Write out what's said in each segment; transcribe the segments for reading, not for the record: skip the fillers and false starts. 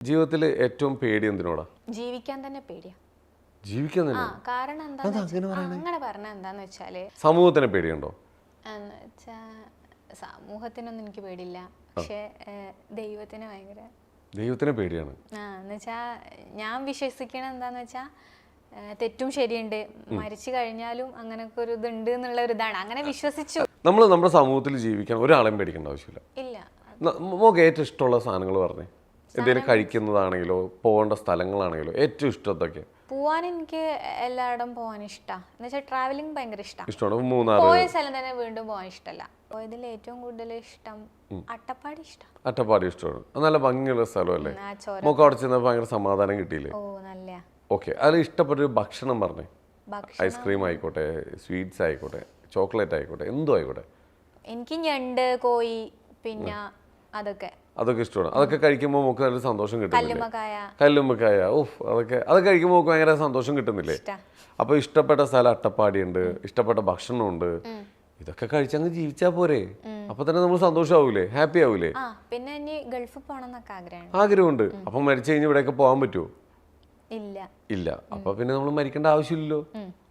ജീവിതത്തിൽ ഏറ്റവും പേടി എന്തിനോടാ? ജീവിക്കാൻ തന്നെ പേടിയാ. ജീവിക്കാൻ തന്നെ? കാരണം അങ്ങനെ പറഞ്ഞ എന്താന്ന് വെച്ചാല് സമൂഹത്തിനെ പേടിയുണ്ടോ? സമൂഹത്തിനൊന്നും എനിക്ക് പേടിയില്ല, പക്ഷെ ദൈവത്തിന് ഭയങ്കര. ദൈവത്തിനെ പേടിയാണ്. എന്നുവെച്ചാ ഞാൻ വിശ്വസിക്കണ എന്താന്ന് വെച്ചാ തെറ്റും ശരിയുണ്ട്, മരിച്ചു കഴിഞ്ഞാലും അങ്ങനൊക്കെ ഒരു ഇതുണ്ട് എന്നുള്ള ഒരു ഇതാണ്, അങ്ങനെ വിശ്വസിച്ചു. നമ്മൾ നമ്മുടെ സമൂഹത്തിൽ ജീവിക്കാൻ ഒരാളെയും പേടിക്കേണ്ട ആവശ്യമില്ല. ഇല്ല. നമുക്ക് ഏറ്റവും ഇഷ്ടമുള്ള സാധനങ്ങൾ പറഞ്ഞേ. എന്തെങ്കിലും കഴിക്കുന്നതാണെങ്കിലോ പോകേണ്ട സ്ഥലങ്ങളാണെങ്കിലോ ഏറ്റവും ഇഷ്ടത്തൊക്കെ? പോവാൻ എനിക്ക് എല്ലായിടം പോവാൻ ഇഷ്ടമാണ്. എന്ന് വെച്ചാൽ ട്രാവലിംഗ് ഭയങ്കര ഇഷ്ടമാണ്. മൂന്നാർ പോയ സ്ഥലം തന്നെ വീണ്ടും പോകാൻ ഇഷ്ടമല്ല. പോയതിൽ ഏറ്റവും കൂടുതൽ ഇഷ്ടം അട്ടപ്പാടി ഇഷ്ടം. അട്ടപ്പാടി ഇഷ്ടമാണ്. നല്ല ഭംഗിയുള്ള സ്ഥലമല്ലേ? നമുക്ക് അവിടെ ചെന്നപ്പോൾ ഭയങ്കര സമാധാനം കിട്ടിയില്ലേ? ഓ നല്ല. ഓക്കെ, അതിൽ ഇഷ്ടപ്പെട്ടൊരു ഭക്ഷണം പറഞ്ഞേ. ഐസ്ക്രീം ആയിക്കോട്ടെ, സ്വീറ്റ്സ് ആയിക്കോട്ടെ, ചോക്ലേറ്റ് ആയിക്കോട്ടെ, എന്തോ ആയിക്കോട്ടെ. എനിക്ക് ഞണ്ട്, കോഴി, പിന്നെ അതൊക്കെ ഇഷ്ടമാണ്. അതൊക്കെ കഴിക്കുമ്പോൾ നമുക്ക് നല്ല സന്തോഷം കിട്ടുന്നില്ലേ? കല്ലുമ്മക്കായ. കല്ലുമ്മക്കായ, ഓഫ്, അതൊക്കെ കഴിക്കുമ്പോൾ നമുക്ക് ഭയങ്കര സന്തോഷം കിട്ടുന്നില്ലേ? അപ്പൊ ഇഷ്ടപ്പെട്ട സ്ഥലം അട്ടപ്പാടിയുണ്ട്, ഇഷ്ടപ്പെട്ട ഭക്ഷണമുണ്ട്. ഇതൊക്കെ കഴിച്ചങ്ങ് ജീവിച്ചാ പോരെ? അപ്പൊ തന്നെ നമ്മൾ സന്തോഷമാവൂലേ? ഹാപ്പി ആവൂലേ? പിന്നെ ഇനി ഗൾഫിൽ പോകണമെന്നൊക്കെ ആഗ്രഹമുണ്ട്. അപ്പൊ മരിച്ചു കഴിഞ്ഞ് ഇവിടെയൊക്കെ പോകാൻ പറ്റുമോ? ഇല്ല. അപ്പൊ പിന്നെ നമ്മൾ മരിക്കേണ്ട ആവശ്യമില്ലല്ലോ,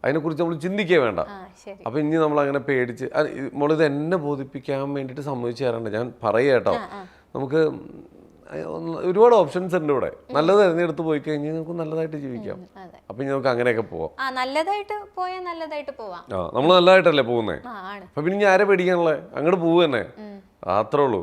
അതിനെ കുറിച്ച് നമ്മൾ ചിന്തിക്കേ വേണ്ട. അപ്പൊ ഇനി നമ്മൾ അങ്ങനെ പേടിച്ച് മോളിത് എന്നെ ബോധിപ്പിക്കാൻ വേണ്ടിട്ട് സമ്മതിച്ചു തരാണ്ട് ഞാൻ പറയാ കേട്ടോ. നമുക്ക് ഒരുപാട് ഓപ്ഷൻസ് ഉണ്ട് ഇവിടെ. നല്ലത് തിരഞ്ഞെടുത്ത് പോയി കഴിഞ്ഞാൽ നമുക്ക് നല്ലതായിട്ട് ജീവിക്കാം. അപ്പൊ ഇനി നമുക്ക് അങ്ങനെയൊക്കെ പോവാം. നല്ലതായിട്ട് പോവാം. നമ്മൾ നല്ലതായിട്ടല്ലേ പോകുന്നേ? അപ്പൊ പിന്നെ ആരെ പേടിക്കാനുള്ളേ? അങ്ങോട്ട് പോവുക തന്നെ, അത്രേ ഉള്ളൂ.